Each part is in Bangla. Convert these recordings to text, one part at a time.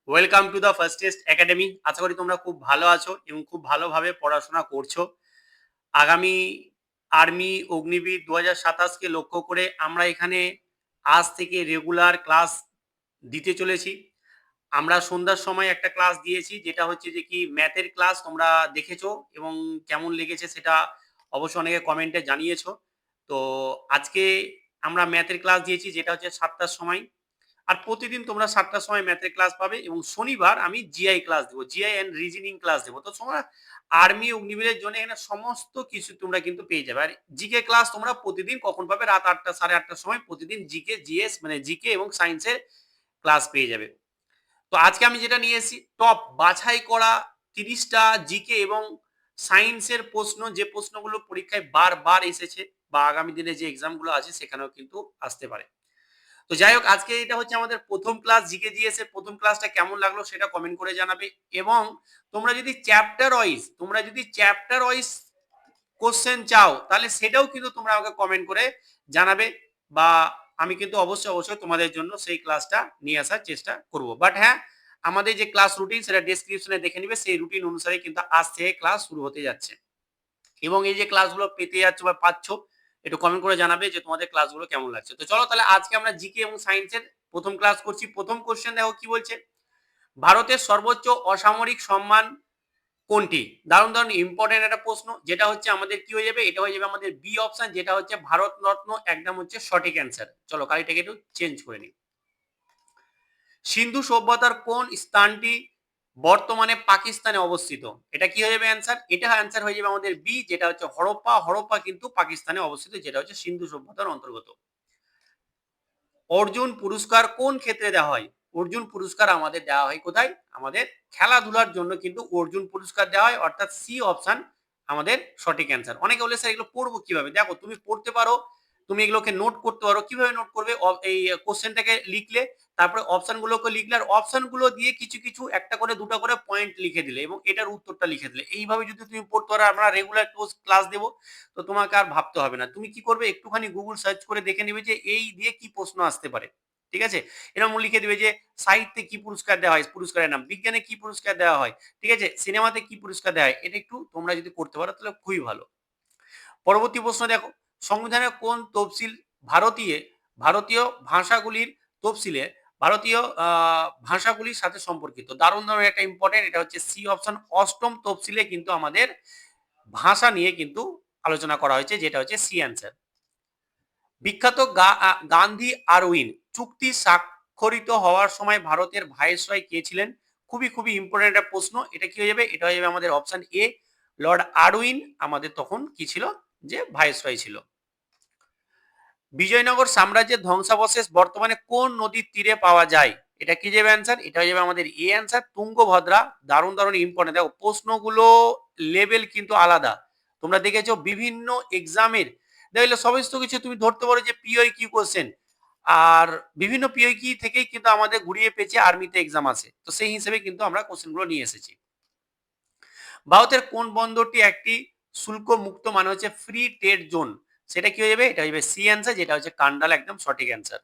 Welcome to the First test Academy. আশা করি তোমরা খুব ভালো আছো এবং খুব ভালোভাবে পড়াশোনা করছো। আগামী আর্মি অগ্নিবীর 2027কে লক্ষ্য করে আমরা এখানে আজ থেকে রেগুলার ক্লাস দিতে চলেছি। আমরা সন্ধ্যার সময় একটা ক্লাস দিয়েছি, যেটা হচ্ছে যে কি ম্যাথের ক্লাস। তোমরা দেখেছো এবং কেমন লেগেছে সেটা অবশ্য অনেকে কমেন্টে জানিয়েছো। তো আজকে আমরা ম্যাথের ক্লাস দিয়েছি, যেটা হচ্ছে 7টার সময়। আর প্রতিদিন তোমরা 7টার সময় ম্যাথের ক্লাস পাবে এবং শনিবার আমি জিআই ক্লাস দেবো, জিআই অ্যান্ড রিজনিং ক্লাস দেবো। তো তোমরা আর্মি অগ্নিবীরের জন্য এখানে সমস্ত কিছু তোমরা কিন্তু পেয়ে যাবে। আর জিকে ক্লাস তোমরা প্রতিদিন কখন পাবে? রাত 8টা 8:30টার সময় প্রতিদিন জিকে জিএস মানে জিকে এবং সায়েন্সের ক্লাস পেয়ে যাবে। তো আজকে আমি যেটা নিয়ে এসেছি, টপ বাছাই করা 30টা জিকে এবং সায়েন্সের প্রশ্ন, যে প্রশ্নগুলো পরীক্ষায় বারবার এসেছে বা আগামী দিনে যে এক্সামগুলো আছে সেখানেও কিন্তু আসতে পারে। তো যাই হোক, আজকে এটা হচ্ছে আমাদের প্রথম ক্লাস। জিকে জিএস এর প্রথম ক্লাসটা কেমন লাগলো সেটা কমেন্ট করে জানাবে। এবং তোমরা যদি চ্যাপ্টার ওয়াইজ কোশ্চেন চাও, তাহলে সেটাও কিন্তু তোমরা আমাকে কমেন্ট করে জানাবে, বা আমি কিন্তু অবশ্যই তোমাদের জন্য সেই ক্লাসটা নিয়ে আসার চেষ্টা করব। বাট হ্যাঁ, আমাদের যে ক্লাস রুটিন সেটা ডেসক্রিপশনে দেখে নিবে। সেই রুটিন অনুসারে কিন্তু আজ থেকে ক্লাস শুরু হতে যাচ্ছে। এবং এই যে ক্লাসগুলো পেতে যাচ্ছ বা পাচ্ছ, একটু কমেন্ট করে জানাবে যে তোমাদের ক্লাসগুলো কেমন লাগছে। তো চলো তাহলে আজকে আমরা জিকে এবং সায়েন্সের প্রথম ক্লাস করছি। প্রথম কোশ্চেন দেখো কি বলছে, ভারতের সর্বোচ্চ অসামরিক সম্মান কোনটি? দারুণ দারুণ ইম্পর্টেন্ট একটা প্রশ্ন, যেটা হচ্ছে আমাদের কি হয়ে যাবে, এটা হয়ে যাবে আমাদের বি অপশন, যেটা হচ্ছে ভারত রত্ন, একদম হচ্ছে সঠিক অ্যান্সার। চলো কালিটাকে একটু চেঞ্জ করে নিই। সিন্ধু সভ্যতার কোন স্থানটি বর্তমানে পাকিস্তানে অবস্থিত? এটা কি হয়ে যাবে অ্যান্সার? এটা অ্যান্সার হয়ে যাবে আমাদের বি, যেটা হচ্ছে হরপ্পা। হরপ্পা কিন্তু পাকিস্তানে অবস্থিত, যেটা হচ্ছে সিন্ধু সভ্যতার অন্তর্গত। অর্জুন পুরস্কার কোন ক্ষেত্রে দেওয়া হয়? অর্জুন পুরস্কার আমাদের দেওয়া হয় কোথায়? আমাদের খেলাধুলার জন্য কিন্তু অর্জুন পুরস্কার দেওয়া হয়, অর্থাৎ সি অপশন আমাদের সঠিক অ্যান্সার। অনেকে বলে স্যার এগুলো পড়বো কিভাবে? দেখো, তুমি পড়তে পারো, তুমি এগুলোকে নোট করতে পারো। কিভাবে নোট করবে? এই কোশ্চেনটাকে লিখলে, তারপরে অপশনগুলোকে লিখলে, আর অপশনগুলো দিয়ে কিছু কিছু একটা করে দুটো করে পয়েন্ট লিখে দিলে এবং এটার উত্তরটা লিখে দিলে, এইভাবে যদি তুমি পড়তে পারো, আমরা রেগুলার ক্লাস দেবো, তো তোমাকে আর ভাবতে হবে না। তুমি কি করবে, একটুখানি গুগল সার্চ করে দেখে নিবে যে এই দিয়ে কি প্রশ্ন আসতে পারে। ঠিক আছে, এরকম লিখে দিবে যে সাহিত্যে কি পুরস্কার দেওয়া হয়, পুরস্কারের নাম, বিজ্ঞানে কি পুরস্কার দেওয়া হয়, ঠিক আছে, সিনেমাতে কি পুরস্কার দেওয়া হয়। এটা একটু তোমরা যদি করতে পারো তাহলে খুবই ভালো। পরবর্তী প্রশ্ন দেখো, সংবিধানের কোন তফসিল ভারতীয় ভারতীয় ভাষাগুলির তফসিলে ভারতীয় ভাষাগুলির সাথে সম্পর্কিত? দারুণ দারুণ একটা ইম্পর্টেন্ট, এটা হচ্ছে সি অপশন, অষ্টম তফসিলে কিন্তু আমাদের ভাষা নিয়ে কিন্তু আলোচনা করা হয়েছে, যেটা হচ্ছে সি অ্যান্সার। বিখ্যাত গান্ধী আরউইন চুক্তি স্বাক্ষরিত হওয়ার সময় ভারতের ভাইসরয় কে ছিলেন? খুবই খুবই ইম্পর্টেন্ট একটা প্রশ্ন। এটা কি হয়ে যাবে? এটা হয়ে যাবে আমাদের অপশন এ, লর্ড আরউইন আমাদের তখন কি ছিল, যে ভাইসরয় ছিল। বিজয়নগর সাম্রাজ্যের ধ্বংসাবশেষ বর্তমানে কোন নদীর তীরে পাওয়া যায়? এটা কি যাবে অ্যান্সার? এটা হয়ে যাবে আমাদের এ অ্যান্সার, তুঙ্গভদ্রা। দারুণ দারুণ ইম্পর্টেন্ট। দেখো, প্রশ্নগুলো লেভেল কিন্তু আলাদা। তোমরা দেখেছো বিভিন্ন এক্সামের, দেখলে সমস্ত কিছু তুমি ধরতে পারো যে পিওই কিউ কোশ্চেন, আর বিভিন্ন পিওই কি থেকেই কিন্তু আমাদের ঘুরিয়ে পেঁচে আর্মিতে এক্সাম আসে। তো সেই হিসেবে কিন্তু আমরা কোশ্চেনগুলো নিয়ে এসেছি। ভারতের কোন বন্দরটি একটি শুল্ক মুক্ত, মানে হচ্ছে ফ্রি ট্রেড জোন? সেটা কি হয়ে যাবে? এটা হয়ে যাবে সি অ্যান্সার, যেটা হচ্ছে কান্ডাল, একদম সঠিক অ্যান্সার।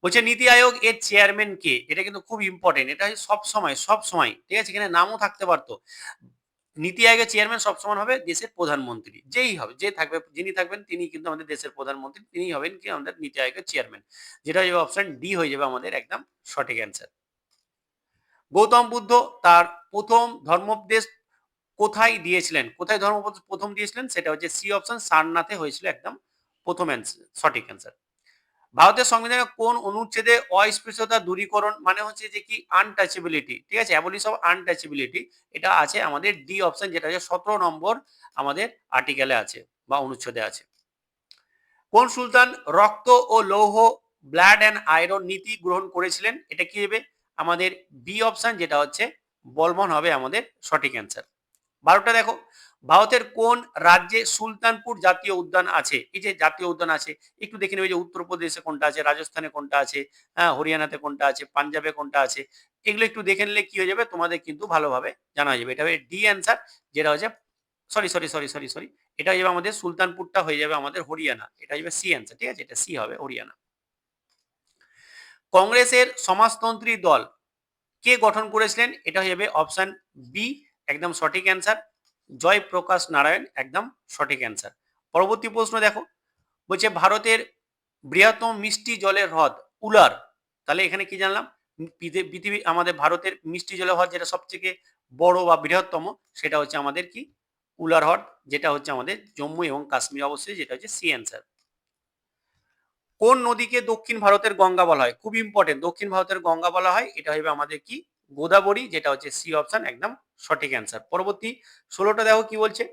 বলছে নীতি আয়োগ এর চেয়ারম্যান কে? এটা কিন্তু খুব ইম্পর্টেন্ট, এটা সব সময় ঠিক আছে, এখানে নামও থাকতে পারতো। নীতি আয়োগের চেয়ারম্যান সবসময় হবে দেশের প্রধানমন্ত্রী, যেই হবে, যে থাকবে, যিনি থাকবেন তিনি কিন্তু আমাদের দেশের প্রধানমন্ত্রী, তিনি হবেন কি আমাদের নীতি আয়োগের চেয়ারম্যান, যেটা হয়ে যাবে অপশন ডি, হয়ে যাবে আমাদের একদম সঠিক অ্যান্সার। গৌতম বুদ্ধ তার প্রথম ধর্মোপদেশ কোথায় দিয়েছিলেন? কোথায় ধর্মোপদেশ প্রথম দিয়েছিলেন? সেটা হচ্ছে সি অপশন, সারনাথে হয়েছিল, একদম প্রথম অ্যান্সার, সঠিক অ্যান্সার। ভারতের সংবিধানের কোন অনুচ্ছেদে অস্পৃশ্যতা দূরীকরণ, মানে হচ্ছে যে কি আনটাচেবিলিটি, ঠিক আছে, অ্যাবলিশ অফ আনটাচেবিলিটি, এটা আছে আমাদের ডি অপশন, যেটা হচ্ছে 17 নম্বর আমাদের আর্টিকেলে আছে বা অনুচ্ছেদে আছে। কোন সুলতান রক্ত ও লৌহ, ব্লাড অ্যান্ড আয়রন নীতি গ্রহণ করেছিলেন? এটা কি হবে? আমাদের বি অপশন, যেটা হচ্ছে বলবন, হবে আমাদের সঠিক অ্যান্সার। 12টা দেখো, ভারতের কোন রাজ্যে সুলতানপুর জাতীয় উদ্যান আছে? এই যে জাতীয় উদ্যান আছে, একটু দেখে নেবে যে উত্তরপ্রদেশে কোনটা আছে, রাজস্থানে কোনটা আছে, হ্যাঁ, হরিয়ানাতে কোনটা আছে, পাঞ্জাবে কোনটা আছে। এগুলো একটু দেখে নিলে কি হয়ে যাবে, তোমাদের কিন্তু ভালোভাবে জানা যাবে। এটা হবে ডি অ্যান্সার, যেটা হচ্ছে, সরি, এটা হয়ে যাবে আমাদের সুলতানপুরটা, হয়ে যাবে আমাদের হরিয়ানা, এটা হয়ে যাবে সি অ্যান্সার, ঠিক আছে, এটা সি হবে, হরিয়ানা। কংগ্রেসের সমাজতন্ত্রী দল কে গঠন করেছিলেন? এটা হয়ে যাবে অপশন বি, একদম সঠিক অ্যান্সার। জয়প্রকাশ নারায়ণ, একদম সঠিক অ্যান্সার। পরবর্তী প্রশ্ন দেখো, বলছে ভারতের বৃহত্তম মিষ্টি জলের হ্রদ উলার। তাহলে এখানে কি জানলাম? পৃথিবী আমাদের ভারতের মিষ্টি জলের হ্রদ যেটা সবথেকে বড় বা বৃহত্তম, সেটা হচ্ছে আমাদের কি? উলার হ্রদ, যেটা হচ্ছে আমাদের জম্মু এবং কাশ্মীর অবস্থিত, যেটা হচ্ছে সি অ্যান্সার। কোন নদীকে দক্ষিণ ভারতের গঙ্গা বলা হয়? খুব ইম্পর্টেন্ট, দক্ষিণ ভারতের গঙ্গা বলা হয়, এটা হবে আমাদের কি? গোদাবরী, যেটা হচ্ছে সি অপশন, একদম সঠিক অ্যান্সার। পরবর্তী 16টা দেখো কি বলছে।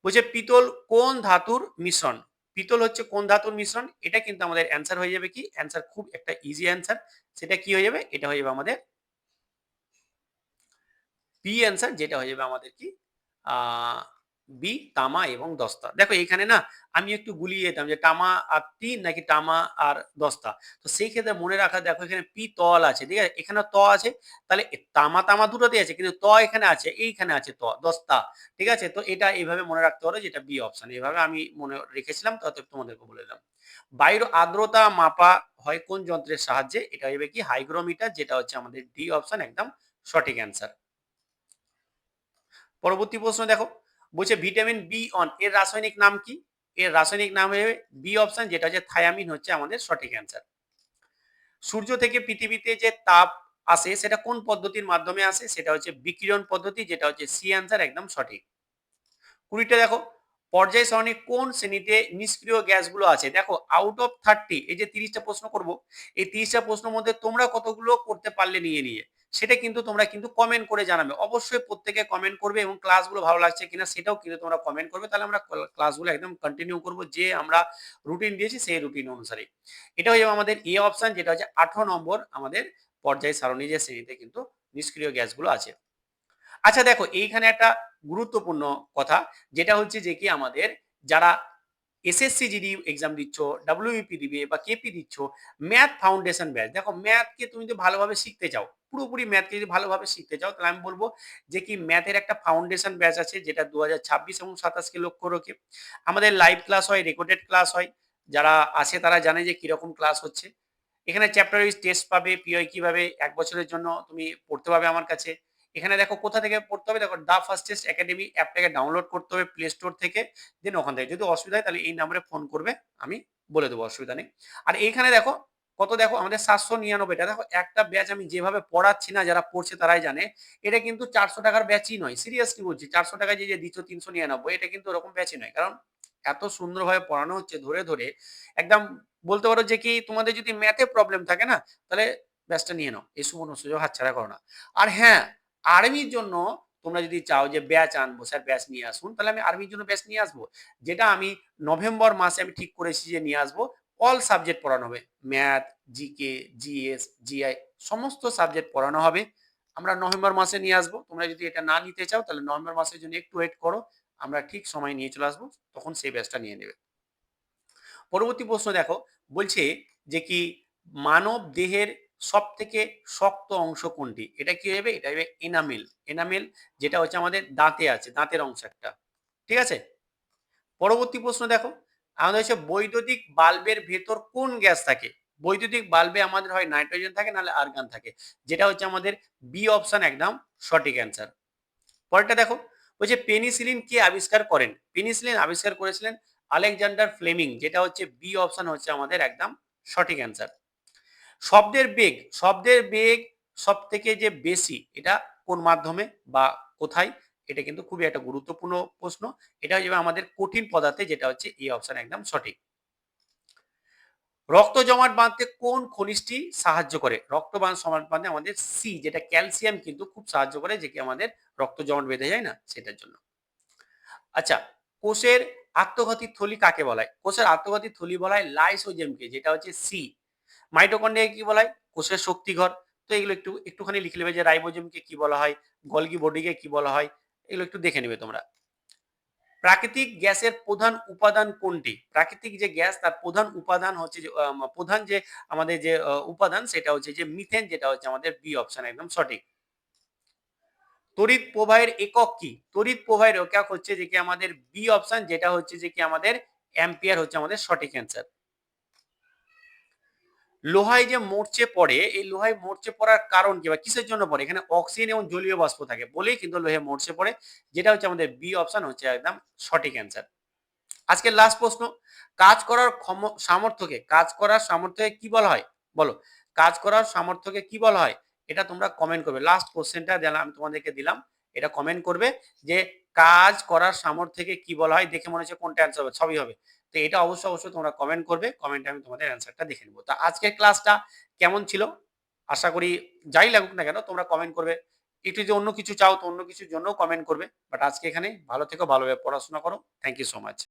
বলছে পিতল কোন ধাতুর মিশ্রণ? পিতল হচ্ছে কোন ধাতুর মিশ্রণ? এটা কিন্তু আমাদের অ্যান্সার হয়ে যাবে কি? অ্যান্সার খুব একটা ইজি অ্যান্সার, সেটা কি হয়ে যাবে? এটা হয়ে যাবে আমাদের বি অ্যান্সার, যেটা হয়ে যাবে আমাদের কি? বি, তামা এবং দস্তা। দেখো এখানে না আমি একটু গুলিয়ে যেতাম যে তামা আর তিন নাকি তামা আর দস্তা। তো সেই ক্ষেত্রে মনে রাখা, দেখো এখানে পি তল আছে, ঠিক আছে, এখানে ত আছে, তাহলে তামা তামা দুটোতেই আছে, কিন্তু ত এখানে আছে, এইখানে আছে ত, দস্তা। ঠিক আছে, তো এটা এইভাবে মনে রাখতে পারো, যেটা বি অপশন, এইভাবে আমি মনে রেখেছিলাম, তো তোমাদেরকে বলে দিলাম। বায়ুর আর্দ্রতা মাপা হয় কোন যন্ত্রের সাহায্যে? এটা হবে কি? হাইগ্রোমিটার, যেটা হচ্ছে আমাদের ডি অপশন, একদম সঠিক অ্যান্সার। পরবর্তী প্রশ্ন দেখো, বলছে ভিটামিন বি ওয়ান এর রাসায়নিক নাম কি? এর রাসায়নিক নাম হবে বি অপশন, যেটা হচ্ছে থায়ামিন, হচ্ছে আমাদের সঠিক অ্যান্সার। সূর্য থেকে পৃথিবীতে যে তাপ আসে সেটা কোন পদ্ধতির মাধ্যমে আসে? সেটা হচ্ছে বিকিরণ পদ্ধতি, যেটা হচ্ছে সি অ্যান্সার, একদম সঠিক। 20টা দেখো, পর্যায় সারণী কোন শ্রেণীতে নিষ্ক্রিয় গ্যাসগুলো আছে? দেখো আউট অফ 30, এই যে 30টা প্রশ্ন করব, এই 30টা প্রশ্নের মধ্যে তোমরা কতগুলো করতে পারলে নিয়ে নিয়ে, সেটা কিন্তু তোমরা কিন্তু কমেন্ট করে জানাবে। অবশ্যই প্রত্যেকে কমেন্ট করবে, এবং ক্লাসগুলো ভালো লাগছে কিনা সেটাও কিন্তু তোমরা কমেন্ট করবে, তাহলে আমরা ক্লাসগুলো একদম কন্টিনিউ করব, যে আমরা রুটিন দিয়েছি সেই রুটিন অনুসারে। এটা হয়ে যাবে আমাদের এ অপশন, যেটা হচ্ছে 18 নম্বর আমাদের পর্যায় সারণী যে শ্রেণীতে কিন্তু নিষ্ক্রিয় গ্যাসগুলো আছে। আচ্ছা দেখো এইখানে একটা গুরুত্বপূর্ণ কথা, যেটা হচ্ছে যে কি আমাদের যারা এসএসসি জিডি এক্সাম দিচ্ছ, ডাব্লিউবিপি দিবে বা কেপি দিচ্ছ, ম্যাথ ফাউন্ডেশন ব্যাচ, দেখো ম্যাথকে তুমি যদি ভালোভাবে শিখতে চাও, পুরোপুরি ম্যাথকে যদি ভালোভাবে শিখতে চাও, তাহলে আমি বলবো যে কি ম্যাথের একটা ফাউন্ডেশন ব্যাচ আছে, যেটা 2026 এবং 27কে লক্ষ্য রেখে আমাদের লাইভ ক্লাস হয়, রেকর্ডেড ক্লাস হয়। যারা আছে তারা জানে যে কিরকম ক্লাস হচ্ছে। এখানে চ্যাপ্টার ওয়াইজ টেস্ট পাবে, পিওই কিভাবে 1 বছরের জন্য তুমি পড়তে পাবে আমার কাছে। এখানে দেখো কোথা থেকে পড়তে হবে, দেখো দা ফার্স্ট টেস্ট একাডেমি অ্যাপটাকে ডাউনলোড করতে হবে প্লে স্টোর থেকে, দেন ওখান থেকে যদি অসুবিধা হয় তাহলে এই নাম্বারে ফোন করবে, আমি বলে দেবো, অসুবিধা নেই। আর এইখানে দেখো কত, দেখো আমাদের 799টা, দেখো একটা ব্যাচ আমি যেভাবে পড়াচ্ছি না, যারা পড়ছে তারাই জানে, এটা কিন্তু 400 টাকার ব্যাচই নয়, সিরিয়াসলি বলছি, 400 টাকায় যে দিচ্ছ 399, এটা কিন্তু ওরকম ব্যাচই নয়, কারণ এত সুন্দরভাবে পড়ানো হচ্ছে ধরে ধরে, একদম বলতে পারো যে কি তোমাদের যদি ম্যাথে প্রবলেম থাকে না, তাহলে ব্যাচটা নিয়ে নাও, এই সুবর্ণ সুযোগ হাতছাড়া করো না। আর হ্যাঁ, আর্মির জন্য তোমরা যদি চাও যে ব্যাচ আনবো, স্যার ব্যাচ নিয়ে আসুন, তাহলে আমি আর্মির জন্য ব্যাচ নিয়ে আসবো, যেটা আমি নভেম্বর মাসে আমি ঠিক করেছি যে নিয়ে আসবো। অল সাবজেক্ট পড়ানো হবে, ম্যাথ, জিকে, জিএস, জিআই, সমস্ত সাবজেক্ট পড়ানো হবে। আমরা নভেম্বর মাসে নিয়ে আসবো। তোমরা যদি এটা না নিতে চাও, তাহলে নভেম্বর মাসের জন্য একটু ওয়েট করো, আমরা ঠিক সময় নিয়ে চলে আসবো, তখন সেই ব্যাচটা নিয়ে নেবে। পরবর্তী প্রশ্ন দেখো, বলছে যে কি মানব দেহের সব থেকে শক্ত অংশ কোনটি? এটা কি হবে? এটা হবে এনামেল। এনামেল, যেটা হচ্ছে আমাদের দাঁতে আছে, দাঁতের অংশ একটা, ঠিক আছে। পরবর্তী প্রশ্ন দেখো, আমাদের হচ্ছে বৈদ্যুতিক বাল্বের ভেতর কোন গ্যাস থাকে? বৈদ্যুতিক বাল্বে আমাদের হয় নাইট্রোজেন থাকে, নাহলে আর্গন থাকে, যেটা হচ্ছে আমাদের বি অপশন, একদম সঠিক অ্যান্সার। পরেরটা দেখো, বলছে পেনিসিলিন কে আবিষ্কার করেন? পেনিসিলিন আবিষ্কার করেছিলেন আলেকজান্ডার ফ্লেমিং, যেটা হচ্ছে বি অপশন, হচ্ছে আমাদের একদম সঠিক অ্যান্সার। শব্দের বেগ সব থেকে যে বেশি, এটা কোন মাধ্যমে বা কোথায়? এটা কিন্তু খুবই একটা গুরুত্বপূর্ণ প্রশ্ন। এটা হচ্ছে আমাদের কঠিন পদার্থে, যেটা হচ্ছে এই অপশন, একদম সঠিক। রক্ত জমাট বাঁধতে কোন খনিজটি সাহায্য করে? রক্ত জমাট বাঁধতে আমাদের সি, যেটা ক্যালসিয়াম, কিন্তু খুব সাহায্য করে, যে কি আমাদের রক্ত জমাট বেঁধে যায় না, সেটার জন্য। আচ্ছা, কোষের আত্মঘাতী থলি কাকে বলা হয়? কোষের আত্মঘাতী থলি বলা হয় লাইসোজেমকে, যেটা হচ্ছে সি। মাইটোকন্ড্রিয়া কি বলা হয়? কোষের শক্তিঘর। তো এগুলো একটুখানি লিখে নেবে, যে রাইবোজোমকে কি বলা হয়, গলগি বডিকে কি বলা হয়, এগুলো একটু দেখে নেবে তোমরা। প্রাকৃতিক গ্যাসের প্রধান উপাদান কোনটি? প্রাকৃতিক যে গ্যাস, তার প্রধান উপাদান হচ্ছে যে প্রধান যে আমাদের যে উপাদান, সেটা হচ্ছে যে মিথেন, যেটা হচ্ছে আমাদের বি অপশন, একদম সঠিক। তড়িৎ প্রবাহের একক কি? তড়িৎ প্রবাহের একক হচ্ছে যে কি আমাদের বি অপশন, যেটা হচ্ছে যে কি আমাদের অ্যাম্পিয়ার, হচ্ছে আমাদের সঠিক অ্যান্সার। লোহায় যে মরচে পড়ে, এই লোহায় মরচে পড়ার কারণ কি বা কিসের জন্য পড়ে? এখানে অক্সিজেন এবং জলীয় বাষ্প থাকে বলেই কিন্তু লোহে মরচে পড়ে। যেটা হচ্ছে আমাদের বি অপশন হচ্ছে একদম সঠিক অ্যান্সার। আজকের লাস্ট প্রশ্ন, কাজ করার সামর্থ্যকে কি বলা হয়? বলো। কাজ করার সামর্থ্যকে কি বলা হয়? এটা তোমরা কমেন্ট করবে। লাস্ট কোয়েশ্চেনটা আমি তোমাদেরকে দিলাম। এটা কমেন্ট করবে যে কাজ করার সামর্থ্যকে কি বলা হয়? দেখে মনে হচ্ছে কোনটা অ্যান্সার হবে? সবই হবে। তো এটা অবশ্যই তোমরা কমেন্ট করবে। কমেন্টে আমি তোমাদের অ্যান্সারটা দেখে নেব। তো আজকের ক্লাসটা কেমন ছিল? আশা করি যাই লাগুক না কেন তোমরা কমেন্ট করবে। একটু যদি অন্য কিছু চাও তো অন্য কিছুর জন্যও কমেন্ট করবে। বাট আজকে এখানে ভালো থেকো, ভালোভাবে পড়াশোনা করো। Thank you so much.